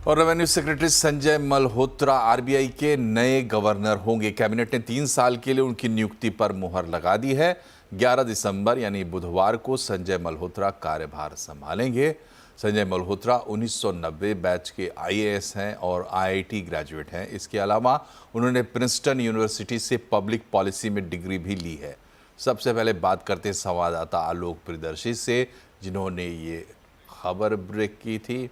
और revenue secretary Sanjay Malhotra RBI के नए गवर्नर होंगे। कैबिनेट ने 3 साल के लिए उनकी नियुक्ति पर मुहर लगा दी है। 11 दिसंबर यानी बुधवार को संजय मल्होत्रा कार्यभार संभालेंगे। संजय मल्होत्रा 1990 बैच के आईएएस हैं और आईआईटी ग्रेजुएट हैं। इसके अलावा उन्होंने प्रिंसटन यूनिवर्सिटी से पब्लिक पॉलिसी में डिग्री भी ली है। सबसे पहले बात करते हैं संवाददाता आलोक प्रियदर्शी से, जिन्होंने ये खबर ब्रेक की थी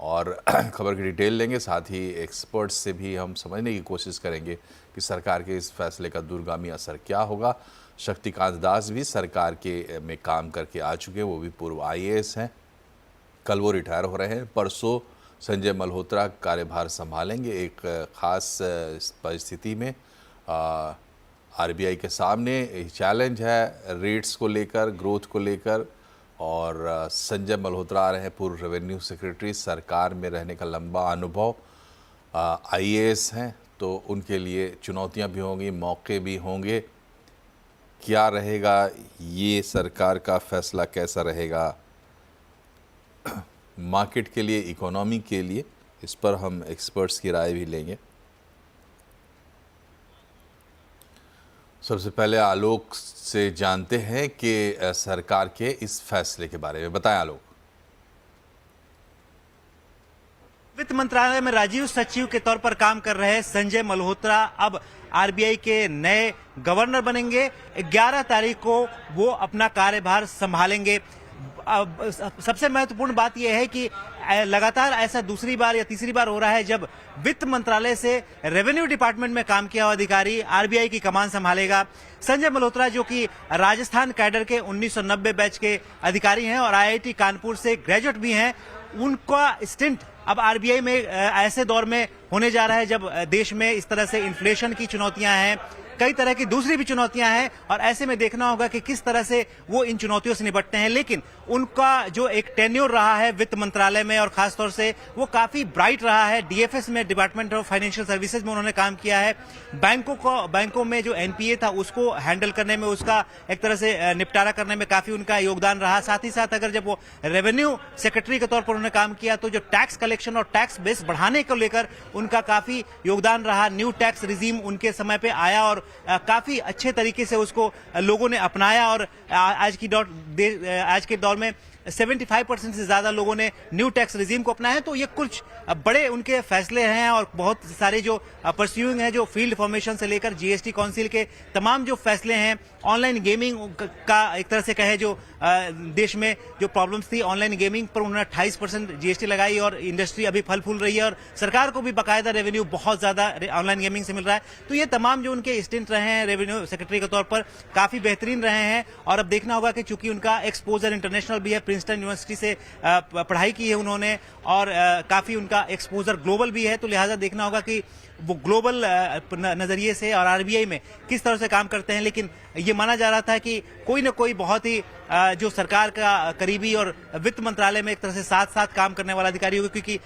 और खबर की डिटेल लेंगे। साथ ही एक्सपर्ट्स से भी हम समझने की कोशिश करेंगे कि सरकार के इस फैसले का दूरगामी असर क्या होगा। शक्तिकांत दास भी सरकार के में काम करके आ चुके, वो भी पूर्व आईएएस हैं। कल वो रिटायर हो रहे हैं। परसों संजय मल्होत्रा कार्यभार संभालेंगे। एक ख़ास परिस्थिति में आरबीआई के सामने चैलेंज है रेट्स को लेकर, ग्रोथ को लेकर। और संजय मल्होत्रा आ रहे हैं, पूर्व रेवेन्यू सेक्रेटरी, सरकार में रहने का लंबा अनुभव, आईएएस हैं, तो उनके लिए चुनौतियां भी होंगी, मौके भी होंगे। क्या रहेगा ये सरकार का फैसला, कैसा रहेगा मार्केट के लिए, इकोनॉमी के लिए, इस पर हम एक्सपर्ट्स की राय भी लेंगे। सबसे पहले आलोक से जानते हैं कि सरकार के इस फैसले के बारे में। बताएं आलोक। वित्त मंत्रालय में राजीव सचिव के तौर पर काम कर रहे संजय मल्होत्रा अब आरबीआई के नए गवर्नर बनेंगे। 11 तारीख को वो अपना कार्यभार संभालेंगे। अब सबसे महत्वपूर्ण बात यह है कि लगातार ऐसा दूसरी बार या तीसरी बार हो रहा है जब वित्त मंत्रालय से रेवेन्यू डिपार्टमेंट में काम किया हुआ अधिकारी आरबीआई की कमान संभालेगा। संजय मल्होत्रा जो कि राजस्थान कैडर के 1990 बैच के अधिकारी हैं और आईआईटी कानपुर से ग्रेजुएट भी हैं, उनका स्टिंट अब आरबीआई में ऐसे दौर में होने जा रहा है जब देश में इस तरह से इन्फ्लेशन की चुनौतियां हैं, कई तरह की दूसरी भी चुनौतियां हैं, और ऐसे में देखना होगा कि किस तरह से वो इन चुनौतियों से निपटते हैं। लेकिन उनका जो एक टेन्योर रहा है वित्त मंत्रालय में और खासतौर से वो काफी ब्राइट रहा है। डीएफएस में, डिपार्टमेंट ऑफ फाइनेंशियल सर्विसेज में उन्होंने काम किया है। बैंकों में जो एनपीए था उसको हैंडल करने में, उसका एक तरह से निपटारा करने में काफी उनका योगदान रहा। साथ ही साथ अगर जब वो रेवेन्यू सेक्रेटरी के तौर पर उन्होंने काम किया तो जो टैक्स कलेक्शन और टैक्स बेस बढ़ाने को लेकर उनका काफी योगदान रहा। न्यू टैक्स रिजीम उनके समय पे आया और काफी अच्छे तरीके से उसको लोगों ने अपनाया और आज के दौर में 75% से ज्यादा लोगों ने न्यू टैक्स रिजीम को अपनाया है। तो ये कुछ बड़े उनके फैसले हैं और बहुत सारे जो परस्यूइंग है, जो फील्ड फॉर्मेशन से लेकर जीएसटी काउंसिल के तमाम जो फैसले हैं, ऑनलाइन गेमिंग का एक तरह से कहे जो देश में जो प्रॉब्लम्स थी ऑनलाइन गेमिंग पर उन्होंने 28% जीएसटी लगाई और इंडस्ट्री अभी फल फूल रही है और सरकार को भी बाकायदा रेवेन्यू बहुत ज्यादा ऑनलाइन गेमिंग से मिल रहा है। तो ये तमाम जो उनके स्टिंट रहे हैं रेवेन्यू सेक्रेटरी के तौर पर काफी बेहतरीन रहे हैं। और अब देखना होगा कि चूंकि उनका एक्सपोजर इंटरनेशनल भी है, प्रिंसटन यूनिवर्सिटी से पढ़ाई की है उन्होंने और काफी उनका एक्सपोजर ग्लोबल भी है, तो लिहाजा देखना होगा कि वो ग्लोबल नजरिए से और आरबीआई में किस तरह से काम करते हैं। लेकिन ये माना जा रहा था कि कोई ना कोई बहुत ही जो सरकार का करीबी और वित्त मंत्रालय में एक तरह से साथ साथ काम करने वाला अधिकारी होगा, क्योंकि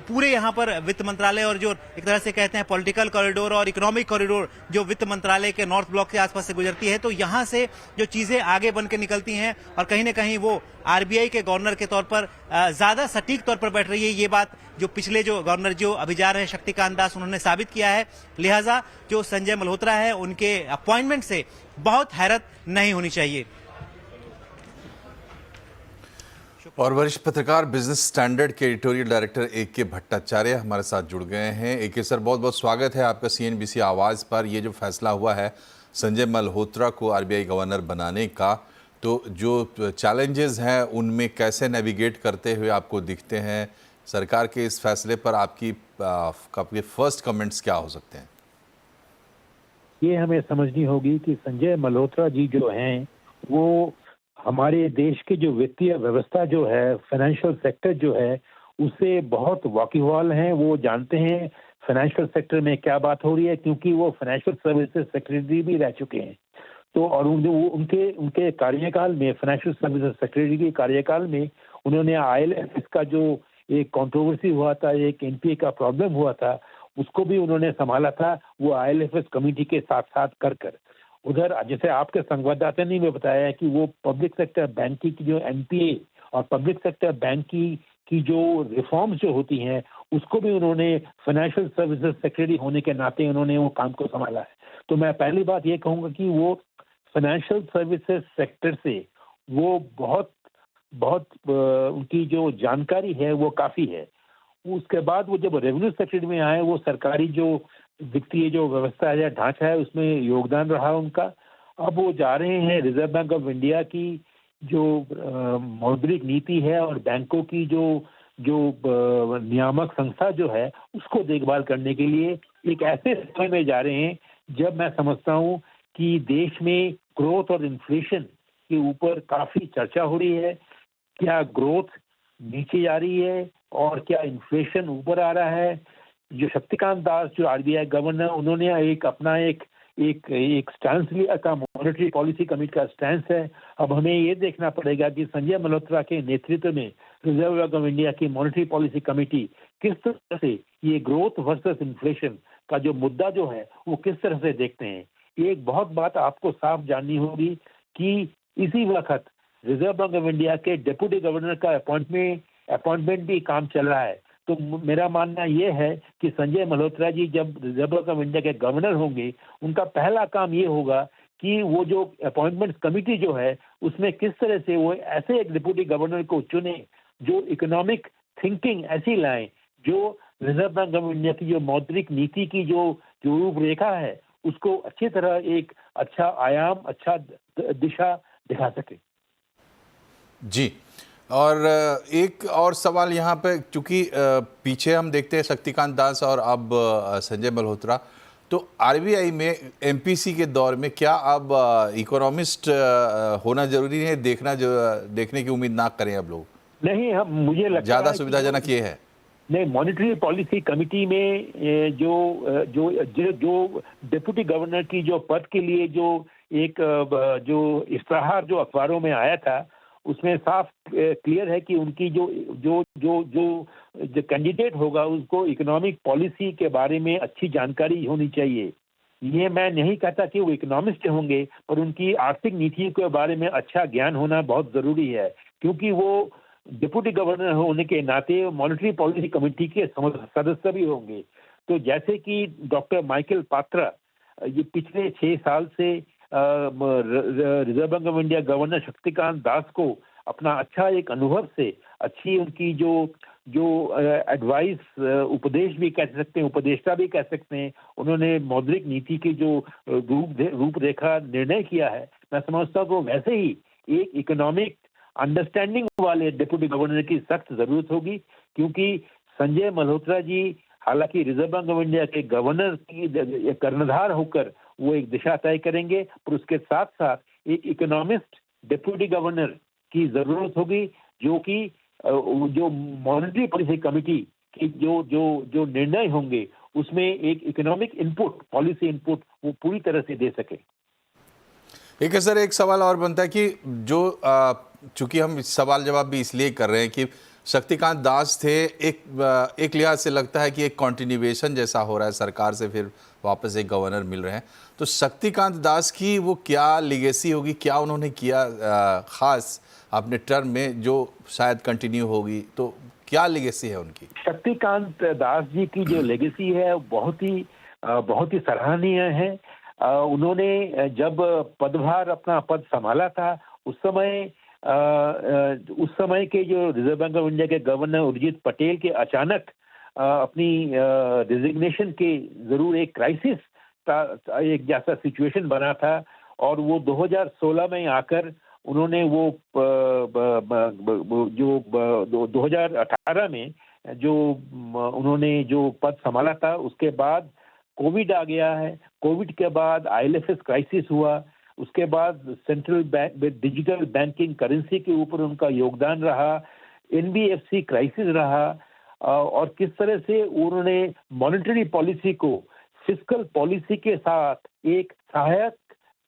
पूरे यहाँ पर वित्त मंत्रालय और जो एक तरह से कहते हैं पॉलिटिकल कॉरिडोर और इकोनॉमिक कॉरिडोर जो वित्त मंत्रालय के नॉर्थ ब्लॉक के आसपास से गुजरती है, तो यहाँ से जो चीजें आगे बन के निकलती हैं और कहीं ना कहीं वो आरबीआई के गवर्नर के तौर पर ज्यादा सटीक तौर पर बैठ रही है। ये बात जो पिछले जो गवर्नर जो अभी जा रहे हैं शक्तिकांत दास, उन्होंने साबित किया है। लिहाजा जो संजय मल्होत्रा है उनके अपॉइंटमेंट से बहुत हैरत नहीं होनी चाहिए। और वरिष्ठ पत्रकार, बिजनेस स्टैंडर्ड के एडिटोरियल डायरेक्टर ए.के. भट्टाचार्य हमारे साथ जुड़ गए हैं। ए.के. सर, बहुत बहुत स्वागत है आपका सीएनबीसी आवाज़ पर। ये जो फैसला हुआ है संजय मल्होत्रा को आरबीआई गवर्नर बनाने का, तो जो चैलेंजेस हैं उनमें कैसे नेविगेट करते हुए आपको दिखते हैं? सरकार के इस फैसले पर आपके फर्स्ट कमेंट्स क्या हो सकते हैं? ये हमें समझनी होगी कि संजय मल्होत्रा जी जो हैं वो हमारे देश की जो वित्तीय व्यवस्था जो है, फाइनेंशियल सेक्टर जो है, उससे बहुत वाकिफवाल हैं। वो जानते हैं फाइनेंशियल सेक्टर में क्या बात हो रही है, क्योंकि वो फाइनेंशियल सर्विसेज सेक्रेटरी भी रह चुके हैं। तो और उनके कार्यकाल में, फाइनेंशियल सर्विसेज सेक्रेटरी के कार्यकाल में, उन्होंने आईएलएफएस का जो एक कंट्रोवर्सी हुआ था, एक एनपीए का प्रॉब्लम हुआ था, उसको भी उन्होंने संभाला था, वो आईएलएफएस कमेटी के साथ साथ कर उधर जैसे आपके संवाददाता ने भी बताया है कि वो पब्लिक सेक्टर बैंकिंग की जो एनपीए और पब्लिक सेक्टर बैंक की जो रिफॉर्म्स जो होती हैं उसको भी उन्होंने फाइनेंशियल सर्विसेज सेक्रेटरी होने के नाते उन्होंने वो काम को संभाला है। तो मैं पहली बात ये कहूँगा कि वो फाइनेंशियल सर्विसेज सेक्टर से वो बहुत बहुत उनकी जो जानकारी है वो काफ़ी है। उसके बाद वो जब रेवेन्यू सेक्रेटरी में आए, वो सरकारी जो वित्तीय जो व्यवस्था है या ढांचा है उसमें योगदान रहा उनका। अब वो जा रहे हैं रिजर्व बैंक ऑफ इंडिया की जो मौद्रिक नीति है और बैंकों की जो जो नियामक संस्था जो है उसको देखभाल करने के लिए एक ऐसे समय में जा रहे हैं जब मैं समझता हूँ कि देश में ग्रोथ और इन्फ्लेशन के ऊपर काफ़ी चर्चा हो रही है। क्या ग्रोथ नीचे जा रही है और क्या इन्फ्लेशन ऊपर आ रहा है? जो शक्तिकांत दास जो आरबीआई गवर्नर, उन्होंने एक स्टैंस लिया था, मॉनेटरी पॉलिसी कमेटी का स्टैंस है। अब हमें ये देखना पड़ेगा कि संजय मल्होत्रा के नेतृत्व में रिजर्व बैंक ऑफ इंडिया की मॉनेटरी पॉलिसी कमेटी किस तरह से ये ग्रोथ वर्सेस इन्फ्लेशन का जो मुद्दा जो है वो किस तरह से देखते हैं। एक बहुत बात आपको साफ जाननी होगी कि इसी वक्त रिजर्व बैंक ऑफ इंडिया के डिप्टी गवर्नर का अपॉइंटमेंट भी काम चल रहा है। तो मेरा मानना यह है कि संजय मल्होत्रा जी जब रिजर्व बैंक ऑफ इंडिया के गवर्नर होंगे, उनका पहला काम ये होगा कि वो जो अपॉइंटमेंट कमेटी जो है उसमें किस तरह से वो ऐसे एक डिप्टी गवर्नर को चुने जो इकोनॉमिक थिंकिंग ऐसी लाएं जो रिजर्व बैंक ऑफ इंडिया की जो मौद्रिक नीति की जो रूपरेखा है उसको अच्छी तरह एक अच्छा आयाम, अच्छा दिशा दिखा सके। जी। और एक और सवाल यहाँ पे, चूंकि पीछे हम देखते हैं शक्तिकांत दास और अब संजय मल्होत्रा, तो आरबीआई में एमपीसी के दौर में क्या अब इकोनॉमिस्ट होना जरूरी है? देखने की उम्मीद ना करें अब लोग? नहीं, हम मुझे लगता ज़्यादा है सुविधाजनक ये है। नहीं, मॉनेटरी पॉलिसी कमेटी में जो डिप्टी गवर्नर की जो पद के लिए जो इश्तहार जो अखबारों में आया था उसमें साफ क्लियर है कि उनकी जो कैंडिडेट होगा उसको इकोनॉमिक पॉलिसी के बारे में अच्छी जानकारी होनी चाहिए। ये मैं नहीं कहता कि वो इकोनॉमिस्ट होंगे, पर उनकी आर्थिक नीति के बारे में अच्छा ज्ञान होना बहुत ज़रूरी है, क्योंकि वो डिप्टी गवर्नर होने के नाते मॉनेटरी पॉलिसी कमेटी के सदस्य भी होंगे। तो जैसे कि डॉक्टर माइकल पात्रा ये पिछले 6 साल से reserve bank of India governor Shaktikanta Das को अपना अच्छा एक अनुभव से अच्छी उनकी जो एडवाइस, उपदेश भी कह सकते हैं, उपदेष्टा भी कह सकते हैं, उन्होंने मौद्रिक नीति की जो रूपरेखा निर्णय किया है, मैं समझता हूँ कि वैसे ही एक इकोनॉमिक अंडरस्टैंडिंग वाले डिप्टी गवर्नर की सख्त जरूरत होगी, क्योंकि संजय मल्होत्रा जी हालांकि रिजर्व बैंक ऑफ इंडिया के गवर्नर की कर्णधार होकर वो एक दिशा तय करेंगे, पर उसके साथ साथ एक इकोनॉमिस्ट डिप्टी गवर्नर की जरूरत होगी जो मॉनेटरी पॉलिसी कमेटी की जो निर्णय होंगे उसमें एक इकोनॉमिक इनपुट, पॉलिसी इनपुट वो पूरी तरह से दे सके। एक सर, एक सवाल और बनता है कि जो चूंकि हम सवाल जवाब भी इसलिए कर रहे हैं कि शक्तिकांत दास थे, एक लिहाज से लगता है कि एक कॉन्टिन्यूएशन जैसा हो रहा है, सरकार से फिर वापस एक गवर्नर मिल रहे हैं, तो शक्तिकांत दास की वो क्या लीगेसी होगी, क्या उन्होंने किया खास अपने टर्म में जो शायद कंटिन्यू होगी, तो क्या लीगेसी है उनकी? शक्तिकांत दास जी की जो लेगेसी है बहुत ही सराहनीय है। उन्होंने जब पदभार अपना पद संभाला था उस समय के जो रिजर्व बैंक ऑफ इंडिया के गवर्नर उर्जित पटेल के अचानक अपनी रिजिग्नेशन के जरूर एक क्राइसिस का एक जैसा सिचुएशन बना था, और वो 2016 में आकर उन्होंने वो 2018 में जो उन्होंने जो पद संभाला था, उसके बाद कोविड आ गया है। कोविड के बाद आईएलएफएस क्राइसिस हुआ, उसके बाद central bank digital banking currency के ऊपर उनका योगदान रहा, एनबीएफसी क्राइसिस रहा, और किस तरह से उन्होंने मॉनेटरी पॉलिसी को फिस्कल पॉलिसी के साथ एक सहायक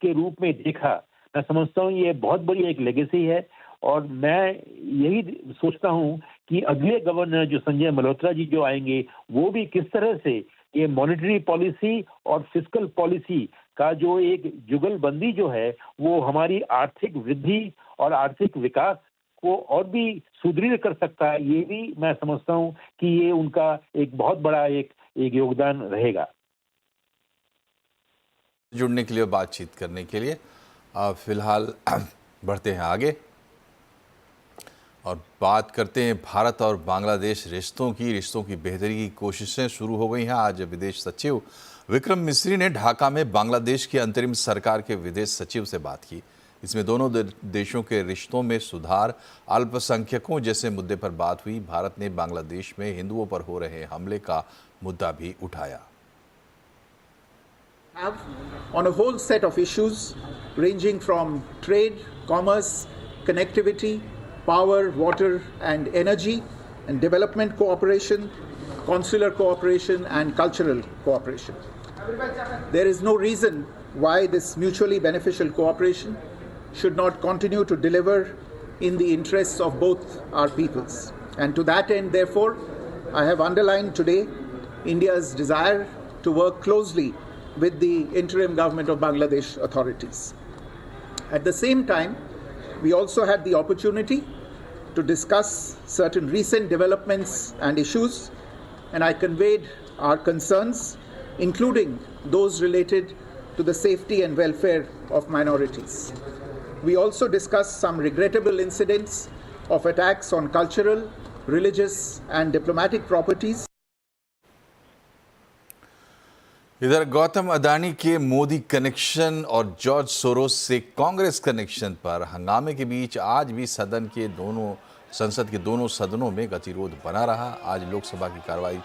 के रूप में देखा। मैं समझता हूँ ये बहुत बड़ी एक लेगेसी है, और मैं यही सोचता हूँ कि अगले गवर्नर जो संजय मल्होत्रा जी जो आएंगे वो भी किस तरह से ये मॉनेटरी पॉलिसी और फिस्कल पॉलिसी का जो एक जुगलबंदी जो है वो हमारी आर्थिक वृद्धि और आर्थिक विकास को और भी सुदृढ़ कर सकता है, ये भी मैं समझता हूँ कि ये उनका एक बहुत बड़ा एक योगदान रहेगा। जुड़ने के लिए, बातचीत करने के लिए फिलहाल बढ़ते हैं आगे और बात करते हैं भारत और बांग्लादेश रिश्तों की बेहतरी की कोशिशें शुरू हो गई हैं। आज विदेश सचिव विक्रम मिस्री ने ढाका में बांग्लादेश की अंतरिम सरकार के विदेश सचिव से बात की। इसमें दोनों देशों के रिश्तों में सुधार, अल्पसंख्यकों जैसे मुद्दे पर बात हुई। भारत ने बांग्लादेश में हिंदुओं पर हो रहे हमले का मुद्दा भी उठाया। On a whole set of issues ranging from trade, commerce, connectivity, power, water and energy, and development cooperation, consular cooperation and cultural cooperation. There is no reason why this mutually beneficial cooperation should not continue to deliver in the interests of both our peoples. And to that end, therefore, I have underlined today India's desire to work closely with the interim government of Bangladesh authorities. At the same time, we also had the opportunity to discuss certain recent developments and issues, and I conveyed our concerns, including those related to the safety and welfare of minorities. We also discussed some regrettable incidents of attacks on cultural, religious and diplomatic properties. इधर गौतम अडानी के Modi connection और George Soros से Congress connection पर हंगामे के बीच आज भी संसद के दोनों सदनों में गतिरोध बना रहा। आज लोकसभा की कार्रवाई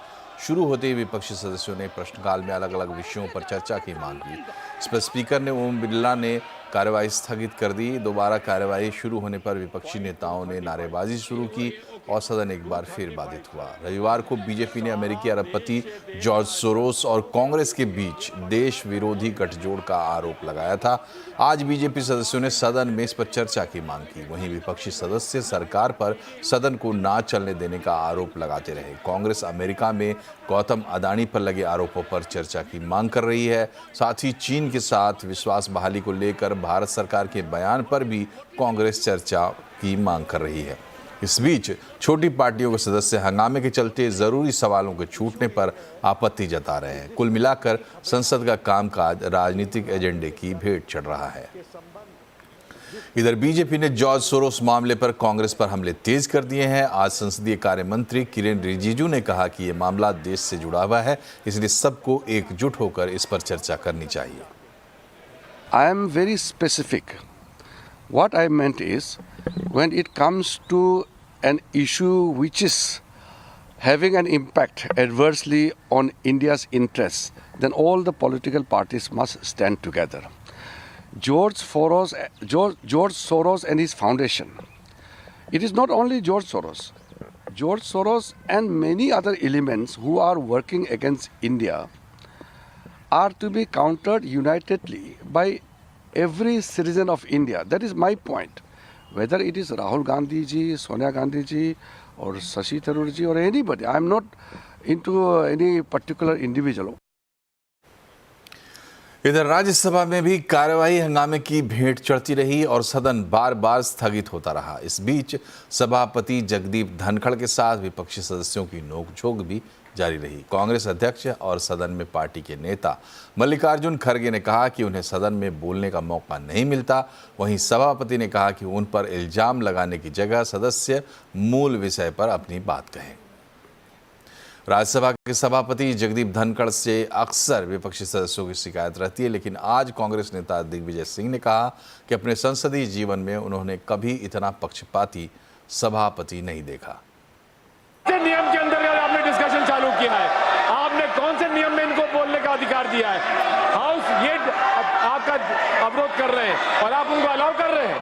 शुरू होते ही विपक्षी सदस्यों ने प्रश्नकाल में अलग अलग विषयों पर चर्चा की मांग की। इस पर स्पीकर ने ओम बिरला ने कार्रवाई स्थगित कर दी। दोबारा कार्रवाई शुरू होने पर विपक्षी नेताओं ने नारेबाजी शुरू की और सदन एक बार फिर बाधित हुआ। रविवार को बीजेपी ने अमेरिकी अरबपति जॉर्ज सोरोस और कांग्रेस के बीच देश विरोधी गठजोड़ का आरोप लगाया था। आज बीजेपी सदस्यों ने सदन में इस पर चर्चा की मांग की। वहीं विपक्षी सदस्य सरकार पर सदन को ना चलने देने का आरोप लगाते रहे। कांग्रेस अमेरिका में गौतम अडानी पर लगे आरोपों पर चर्चा की मांग कर रही है। साथ ही चीन के साथ विश्वास बहाली को लेकर भारत सरकार के बयान पर भी कांग्रेस चर्चा की मांग कर रही है। इस बीच छोटी पार्टियों के सदस्य हंगामे के चलते जरूरी सवालों के छूटने पर आपत्ति जता रहे हैं। कुल मिलाकर संसद का कामकाज राजनीतिक एजेंडे की भेंट चढ़ रहा है। इधर बीजेपी ने जॉर्ज सोरोस मामले पर कांग्रेस पर हमले तेज कर दिए हैं। आज संसदीय कार्य मंत्री किरेन रिजिजू ने कहा कि यह मामला देश से जुड़ा हुआ है, इसलिए सबको एकजुट होकर इस पर चर्चा करनी चाहिए। I am very specific. What I meant is, when it comes to an issue which is having an impact adversely on India's interests, then all the political parties must stand together. George Soros and his foundation. It is not only George Soros. George Soros and many other elements who are working against India are to be countered unitedly by every citizen of India. That is my point. Whether it is Rahul Gandhi ji, Sonia Gandhi ji, or Shashi Tharoor ji, or anybody. I am not into any particular individual. इधर राज्यसभा में भी कार्यवाही हंगामे की भेंट चढ़ती रही और सदन बार बार स्थगित होता रहा। इस बीच सभापति जगदीप धनखड़ के साथ विपक्षी सदस्यों की नोकझोंक भी जारी रही। कांग्रेस अध्यक्ष और सदन में पार्टी के नेता मल्लिकार्जुन खड़गे ने कहा कि उन्हें सदन में बोलने का मौका नहीं मिलता। वहीं सभापति ने कहा कि उन पर इल्जाम लगाने की जगह सदस्य मूल विषय पर अपनी बात कहें। राज्यसभा के सभापति जगदीप धनखड़ से अक्सर विपक्षी सदस्यों की शिकायत रहती है, लेकिन आज कांग्रेस नेता दिग्विजय सिंह ने कहा कि अपने संसदीय जीवन में उन्होंने कभी इतना पक्षपाती सभापति नहीं देखा। नियम के अंतर्गत आपने डिस्कशन चालू किया है, आपने कौन से नियम में इनको बोलने का अधिकार दिया है? हाउस ये आपका अवरोध कर रहे हैं और आप उनको अलाउ कर रहे हैं।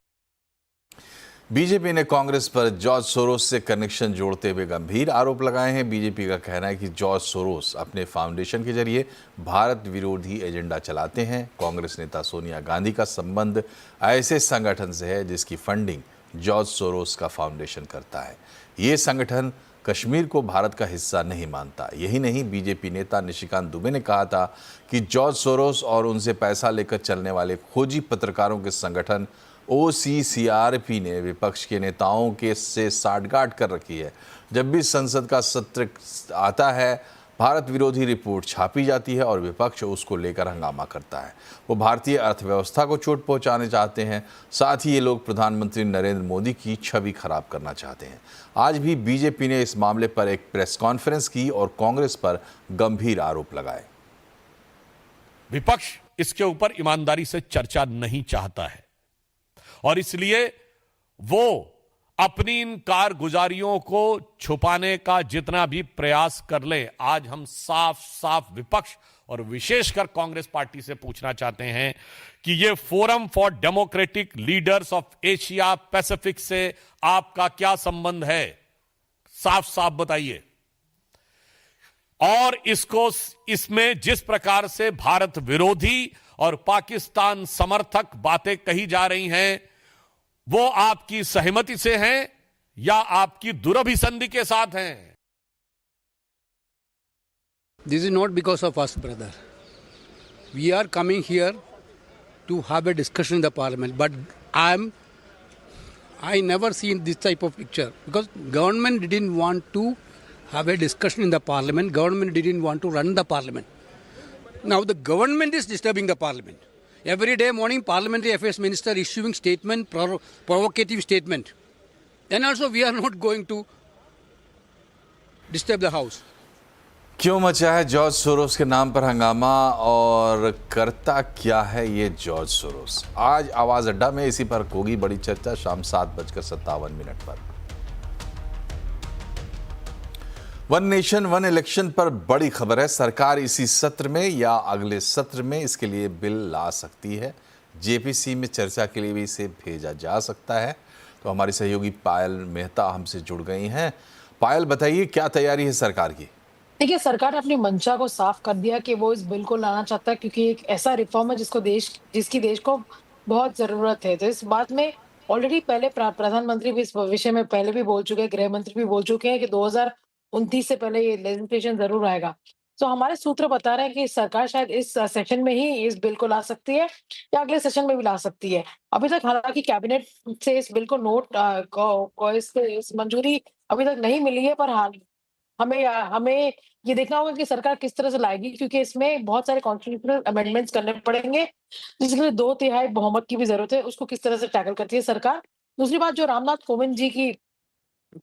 बीजेपी ने कांग्रेस पर जॉर्ज सोरोस से कनेक्शन जोड़ते हुए गंभीर आरोप लगाए हैं। बीजेपी का कहना है कि जॉर्ज सोरोस अपने फाउंडेशन के जरिए भारत विरोधी एजेंडा चलाते हैं। कांग्रेस नेता सोनिया गांधी का संबंध ऐसे संगठन से है जिसकी फंडिंग जॉर्ज सोरोस का फाउंडेशन करता है। ये संगठन कश्मीर को भारत का हिस्सा नहीं मानता। यही नहीं, बीजेपी नेता निशिकांत दुबे ने कहा था कि जॉर्ज सोरोस और उनसे पैसा लेकर चलने वाले खोजी पत्रकारों के संगठन OCCRP ने विपक्ष के नेताओं के से साठगांठ कर रखी है। जब भी संसद का सत्र आता है, भारत विरोधी रिपोर्ट छापी जाती है और विपक्ष उसको लेकर हंगामा करता है। वो भारतीय अर्थव्यवस्था को चोट पहुंचाने चाहते हैं। साथ ही ये लोग प्रधानमंत्री नरेंद्र मोदी की छवि खराब करना चाहते हैं। आज भी बीजेपी ने इस मामले पर एक प्रेस कॉन्फ्रेंस की और कांग्रेस पर गंभीर आरोप लगाए। विपक्ष इसके ऊपर ईमानदारी से चर्चा नहीं चाहता है और इसलिए वो अपनी इन कारगुजारियों को छुपाने का जितना भी प्रयास कर ले, आज हम साफ साफ विपक्ष और विशेषकर कांग्रेस पार्टी से पूछना चाहते हैं कि ये forum for democratic leaders of Asia Pacific से आपका क्या संबंध है? साफ साफ बताइए। और इसमें जिस प्रकार से भारत विरोधी और पाकिस्तान समर्थक बातें कही जा रही हैं, वो आपकी सहमति से हैं या आपकी दुरभिसंधि के साथ हैं? This is not because of us, brother. We are coming here to have a discussion in the parliament, but I never seen this type of picture because government didn't want to have a discussion in the parliament. Government didn't want to run the parliament. Now the government is disturbing the parliament. Every day morning, Parliamentary Affairs Minister issuing statement, provocative statement. Then also we are not going to disturb the house. क्यों मचा है George Soros के नाम पर हंगामा और करता क्या है ये जॉर्ज सोरोस? आज आवाज अड्डा में इसी पर होगी बड़ी चर्चा शाम 7:57 पर। वन नेशन वन इलेक्शन पर बड़ी खबर है। सरकार इसी सत्र में या अगले सत्र में इसके लिए बिल ला सकती है। जेपीसी में चर्चा के लिए भी इसे भेजा जा सकता है। तो हमारी सहयोगी पायल मेहता हमसे जुड़ गई हैं। पायल, बताइए क्या तैयारी है सरकार की? देखिए, सरकार ने अपनी मंशा को साफ कर दिया कि वो इस बिल को लाना चाहता है क्योंकि एक ऐसा रिफॉर्म है जिसकी देश को बहुत जरूरत है। तो इस बात में ऑलरेडी पहले प्रधानमंत्री भी इस विषय में पहले भी बोल चुके हैं, गृह मंत्री भी बोल चुके हैं कि 2029 से पहले ये लेजिस्लेशन जरूर आएगा। तो हमारे सूत्र बता रहे हैं कि सरकार शायद इस सेशन में ही इस बिल को ला सकती है या अगले सेशन में भी ला सकती है। अभी तक हालांकि कैबिनेट से इस बिल को इस मंजूरी अभी तक नहीं मिली है, पर हमें ये देखना होगा कि सरकार किस तरह से लाएगी क्योंकि इसमें बहुत सारे कॉन्स्टिट्यूशनल अमेंडमेंट्स करने पड़ेंगे जिसके लिए 2/3 बहुमत की भी जरूरत है। उसको किस तरह से टैकल करती है सरकार। दूसरी बात, जो रामनाथ कोविंद जी की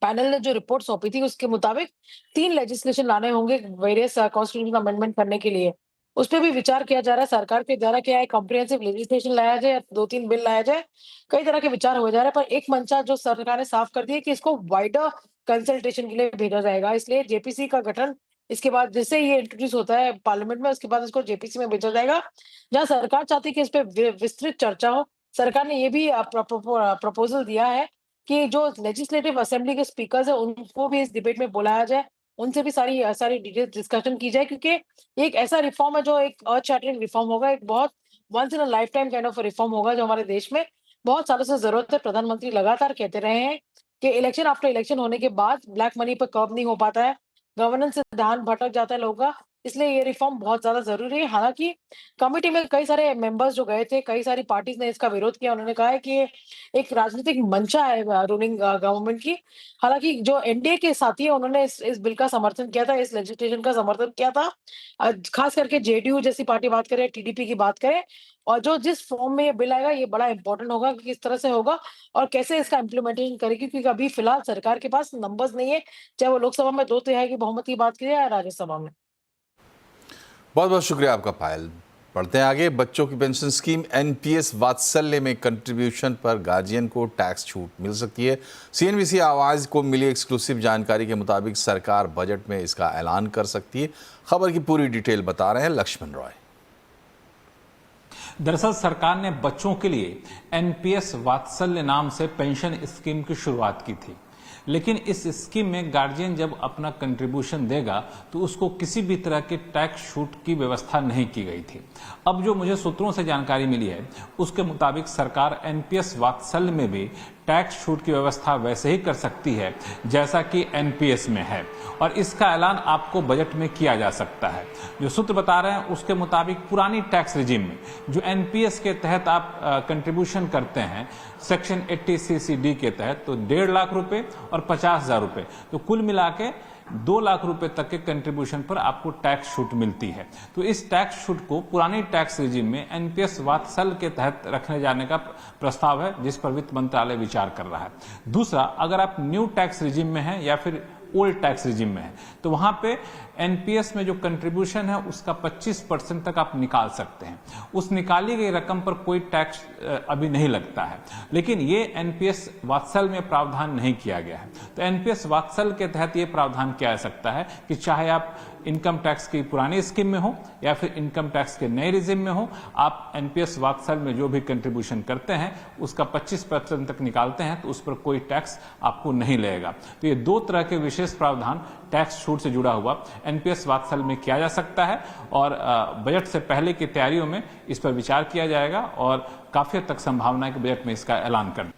पैनल ने जो रिपोर्ट सौंपी थी उसके मुताबिक 3 लेजिस्लेशन लाने होंगे वेरियस कॉन्स्टिट्यूशनल अमेंडमेंट करने के लिए। उस पर भी विचार किया जा रहा है। सरकार के द्वारा क्या है, कॉम्प्रिहेंसिव लेजिस्लेशन लाया जाए या 2-3 बिल लाया जाए, कई तरह के विचार हो जा रहे हैं। पर एक मंशा जो सरकार ने साफ कर दी है कि इसको वाइडर कंसल्टेशन के लिए भेजा जाएगा। इसलिए जेपीसी का गठन इसके बाद जैसे ये इंट्रोड्यूस होता है पार्लियामेंट में, उसके बाद इसको जेपीसी में भेजा जाएगा जहां सरकार चाहती है कि इस पे विस्तृत चर्चा हो। सरकार ने ये भी प्रपोजल दिया है कि जो लेजिस्लेटिव असेंबली के स्पीकर्स है उनको भी इस डिबेट में बुलाया जाए, उनसे भी सारी डिटेल डिस्कशन की जाए क्योंकि ये एक ऐसा रिफॉर्म है जो एक अर्थ शैटरिंग रिफॉर्म होगा, एक बहुत once in a lifetime kind of reform होगा जो हमारे देश में बहुत सालों से जरूरत है। प्रधानमंत्री लगातार कहते रहे हैं कि इलेक्शन आफ्टर इलेक्शन होने के बाद ब्लैक मनी पर कर्व नहीं हो पाता है, गवर्नेंस से ध्यान भटक जाता है लोगों का, इसलिए ये रिफॉर्म बहुत ज्यादा जरूरी है। हालांकि कमेटी में कई सारे मेंबर्स जो गए थे, कई सारी पार्टीज ने इसका विरोध किया। उन्होंने कहा है कि ये एक राजनीतिक मंशा है रूलिंग गवर्नमेंट की। हालांकि जो एनडीए के साथी है उन्होंने इस बिल का समर्थन किया था, इस लेजिस्लेशन का समर्थन किया था। खास करके जेडीयू जैसी पार्टी बात करे, टीडीपी की बात करे, और जो जिस फॉर्म में ये बिल आएगा ये बड़ा इंपॉर्टेंट होगा कि किस तरह से होगा और कैसे इसका इम्प्लीमेंटेशन करेगी क्योंकि अभी फिलहाल सरकार के पास नंबर्स नहीं है, चाहे वो लोकसभा में 2/3 की बहुमत की बात करें या राज्यसभा में। बहुत बहुत शुक्रिया आपका पायल। बढ़ते हैं आगे। बच्चों की पेंशन स्कीम एनपीएस वात्सल्य में कंट्रीब्यूशन पर गार्जियन को टैक्स छूट मिल सकती है। सीएनबीसी आवाज को मिली एक्सक्लूसिव जानकारी के मुताबिक सरकार बजट में इसका ऐलान कर सकती है। खबर की पूरी डिटेल बता रहे हैं लक्ष्मण रॉय। दरअसल सरकार ने बच्चों के लिए एनपीएस वात्सल्य नाम से पेंशन स्कीम की शुरुआत की थी, लेकिन इस स्कीम में गार्जियन जब अपना कंट्रीब्यूशन देगा तो उसको किसी भी तरह के टैक्स छूट की व्यवस्था नहीं की गई थी। अब जो मुझे सूत्रों से जानकारी मिली है उसके मुताबिक सरकार एनपीएस वात्सल्य में भी टैक्स छूट की व्यवस्था वैसे ही कर सकती है जैसा कि एनपीएस में है, और इसका ऐलान आपको बजट में किया जा सकता है। जो सूत्र बता रहे हैं उसके मुताबिक पुरानी टैक्स रिजीम में जो एनपीएस के तहत आप कंट्रीब्यूशन करते हैं सेक्शन 80CCD के तहत, तो 1.5 लाख रुपए और 50,000 रुपए, तो कुल मिला के 2 लाख रुपए तक के कंट्रीब्यूशन पर आपको टैक्स छूट मिलती है। तो इस टैक्स छूट को पुरानी टैक्स रिजीम में एनपीएस वात्सल के तहत रखने जाने का प्रस्ताव है, जिस पर वित्त मंत्रालय विचार कर रहा है। दूसरा, अगर आप न्यू टैक्स रिजीम में हैं या फिर ओल्ड टैक्स रिजीम में है, तो वहां पे एनपीएस में जो कंट्रीब्यूशन है उसका 25% तक आप निकाल सकते हैं। उस निकाली गई रकम पर कोई टैक्स अभी नहीं लगता है, लेकिन ये एनपीएस वात्सल में प्रावधान नहीं किया गया है। तो एनपीएस वात्सल के तहत ये प्रावधान किया जा सकता है कि चाहे आप इनकम टैक्स की पुरानी स्कीम में हो या फिर इनकम टैक्स के नए रिजीम में हो, आप एनपीएस वात्सल में जो भी कंट्रीब्यूशन करते हैं उसका 25% तक निकालते हैं तो उस पर कोई टैक्स आपको नहीं लगेगा। तो ये 2 तरह के विशेष प्रावधान टैक्स छूट से जुड़ा हुआ एनपीएस वात्सल में किया जा सकता है, और बजट से पहले की तैयारियों में इस पर विचार किया जाएगा और काफी हद तक संभावना है कि बजट में इसका ऐलान कर।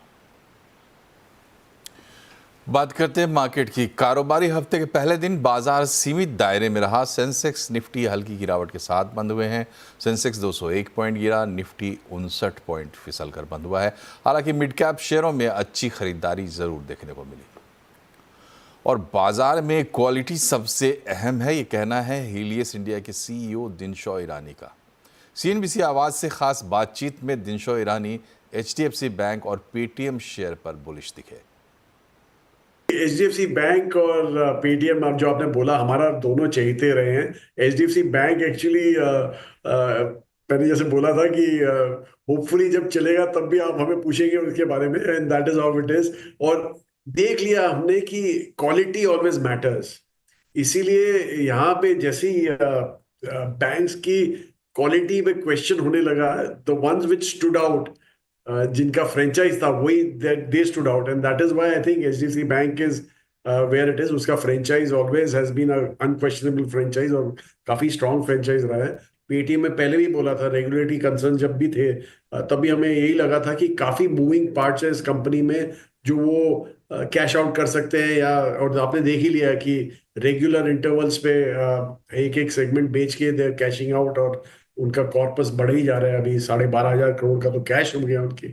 बात करते हैं मार्केट की। कारोबारी हफ्ते के पहले दिन बाजार सीमित दायरे में रहा। सेंसेक्स निफ्टी हल्की गिरावट के साथ बंद हुए हैं। सेंसेक्स 201 पॉइंट गिरा, निफ्टी 59 पॉइंट फिसल कर बंद हुआ है। हालांकि मिड कैप शेयरों में अच्छी खरीदारी जरूर देखने को मिली। और बाजार में क्वालिटी सबसे अहम है, ये कहना है हीलियस इंडिया के सीईओ दिनशॉ ईरानी का। सीएनबीसी आवाज से खास बातचीत में दिनशॉ ईरानी एचडीएफसी बैंक और पेटीएम शेयर पर बुलिश दिखे। एचडीएफसी बैंक और पेटीएम, अब जो आपने बोला, हमारा दोनों चहेते रहे हैं। एचडीएफसी बैंक एक्चुअली मैंने जैसे बोला था कि होपफुली जब चलेगा तब भी आप हमें पूछेंगे उसके बारे में, and that is how it is. और देख लिया हमने कि क्वालिटी ऑलवेज मैटर्स, इसीलिए यहाँ पे जैसे ही बैंक्स की क्वालिटी में क्वेश्चन होने लगा, the ones which stood out, जिनका फ्रेंचाइज था वही they stood out, and that is why I think HDFC bank is where it is. उसका franchise always has been unquestionable franchise और काफी स्ट्रॉन्ग फ्रेंचाइज रहा है। पेटीएम में पहले भी बोला था, रेगुलेटरी कंसर्न जब भी थे तभी हमें यही लगा था कि काफी मूविंग पार्ट्स है इस कंपनी में जो वो कैश आउट कर सकते हैं, या और आपने देख ही लिया कि रेगुलर इंटरवल्स पे एक एक सेगमेंट बेच के देर कैशिंग आउट, और उनका कॉर्पस बढ़ ही जा रहा है। अभी 12,500 करोड़ का तो कैश हो गया उनकी।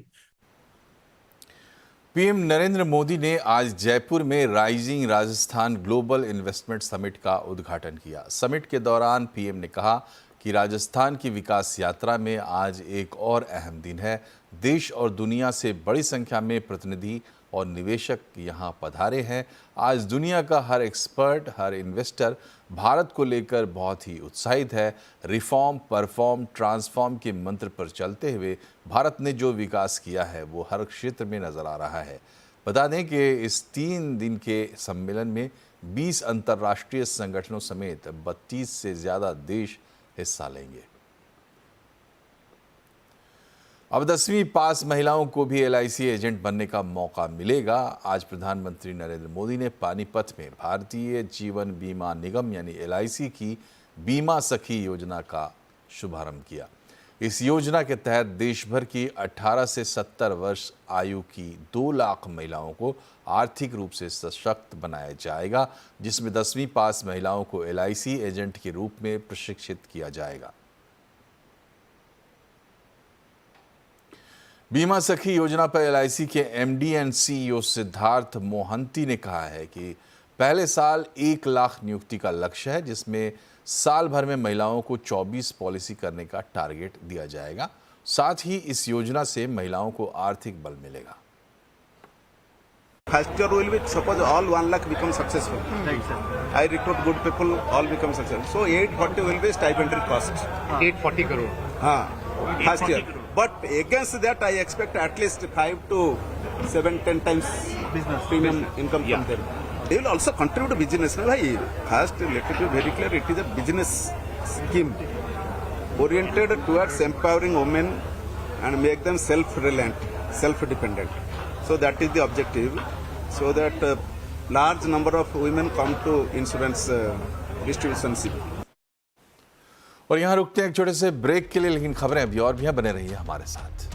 पीएम नरेंद्र मोदी ने आज जयपुर में rising Rajasthan global investment summit का उद्घाटन किया। समिट के दौरान पीएम ने कहा कि राजस्थान की विकास यात्रा में आज एक और अहम दिन है। देश और दुनिया से बड़ी संख्या में प्रतिनिधि और निवेशक यहाँ पधारे हैं। आज दुनिया का हर एक्सपर्ट, हर इन्वेस्टर भारत को लेकर बहुत ही उत्साहित है। रिफॉर्म, परफॉर्म, ट्रांसफॉर्म के मंत्र पर चलते हुए भारत ने जो विकास किया है वो हर क्षेत्र में नजर आ रहा है। बता दें कि इस 3 दिन के सम्मेलन में 20 अंतर्राष्ट्रीय संगठनों समेत 32 से ज़्यादा देश हिस्सा लेंगे। अब 10वीं पास महिलाओं को भी एलआईसी एजेंट बनने का मौका मिलेगा। आज प्रधानमंत्री नरेंद्र मोदी ने पानीपत में भारतीय जीवन बीमा निगम यानी एलआईसी की बीमा सखी योजना का शुभारंभ किया। इस योजना के तहत देश भर की 18 से 70 वर्ष आयु की 2 लाख महिलाओं को आर्थिक रूप से सशक्त बनाया जाएगा, जिसमें 10वीं पास महिलाओं को एलआईसी एजेंट के रूप में प्रशिक्षित किया जाएगा। बीमा सखी योजना पर एलआईसी के MD and CEO Siddharth Mohanty ने कहा है कि पहले साल 1 लाख नियुक्ति का लक्ष्य है, जिसमें साल भर में महिलाओं को 24 पॉलिसी करने का टारगेट दिया जाएगा। साथ ही इस योजना से महिलाओं को आर्थिक बल मिलेगा। First year will be, suppose all 1 lakh become successful. Right, sir. I recruit good people, all become successful. So 840 will be stipendary cost. 840 crore. First year. But against that, I expect at least 5 to 7, 10 times business premium income from them. They will also contribute to business. No, bhai. First, let it be very clear, it is a business scheme oriented towards empowering women and make them self-reliant, self-dependent. So that is the objective, so that large number of women come to insurance distribution. और यहाँ रुकते हैं एक छोटे से break के लिए, लेकिन खबरें अभी और भी हैं, बने रहिए हमारे साथ।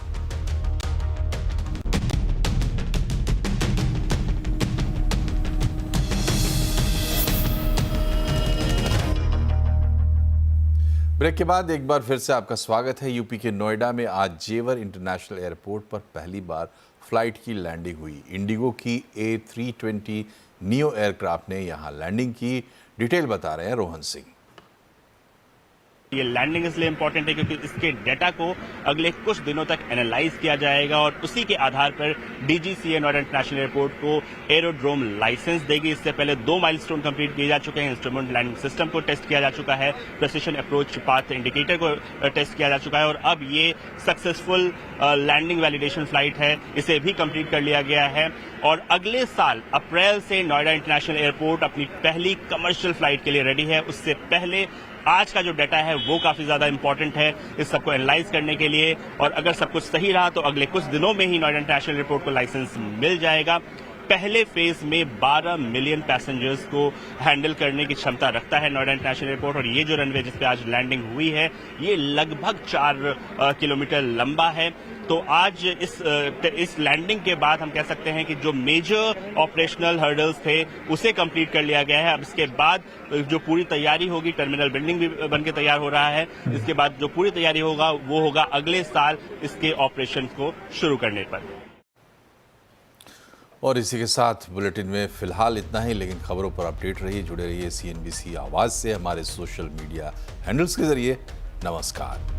ब्रेक के बाद एक बार फिर से आपका स्वागत है। यूपी के नोएडा में आज जेवर इंटरनेशनल एयरपोर्ट पर पहली बार फ्लाइट की लैंडिंग हुई। इंडिगो की A320 नियो एयरक्राफ्ट ने यहां लैंडिंग की। डिटेल बता रहे हैं रोहन सिंह। ये लैंडिंग इसलिए इंपॉर्टेंट है क्योंकि इसके डेटा को अगले कुछ दिनों तक एनालाइज किया जाएगा और उसी के आधार पर डीजीसीए नोएडा इंटरनेशनल एयरपोर्ट को एरोड्रोम लाइसेंस देगी। इससे पहले 2 माइलस्टोन कंप्लीट किए जा चुके हैं। इंस्ट्रूमेंट लैंडिंग सिस्टम को टेस्ट किया जा चुका है, प्रेसिशन अप्रोच पाथ इंडिकेटर को टेस्ट किया जा चुका है और अब ये सक्सेसफुल लैंडिंग वैलिडेशन फ्लाइट है, इसे भी कंप्लीट कर लिया गया है। और अगले साल अप्रैल से नोएडा इंटरनेशनल एयरपोर्ट अपनी पहली कमर्शियल फ्लाइट के लिए रेडी है। उससे पहले आज का जो डाटा है वो काफी ज्यादा इंपॉर्टेंट है इस सबको एनालाइज करने के लिए, और अगर सब कुछ सही रहा तो अगले कुछ दिनों में ही नोएडा इंटरनेशनल एयरपोर्ट को लाइसेंस मिल जाएगा। पहले फेज में 12 मिलियन पैसेंजर्स को हैंडल करने की क्षमता रखता है नोएडा इंटरनेशनल एयरपोर्ट, और ये जो रनवे जिस पे आज लैंडिंग हुई है ये लगभग 4 किलोमीटर लंबा है। तो आज इस लैंडिंग के बाद हम कह सकते हैं कि जो मेजर ऑपरेशनल हर्डल्स थे उसे कंप्लीट कर लिया गया है। अब इसके बाद जो पूरी तैयारी होगी, टर्मिनल बिल्डिंग भी बनके तैयार हो रहा है, इसके बाद जो पूरी तैयारी होगा वो होगा अगले साल इसके ऑपरेशन को शुरू करने पर। और इसी के साथ बुलेटिन में फिलहाल इतना ही, लेकिन खबरों पर अपडेट रहिए, जुड़े रहिए CNBC आवाज़ से हमारे सोशल मीडिया हैंडल्स के जरिए। नमस्कार।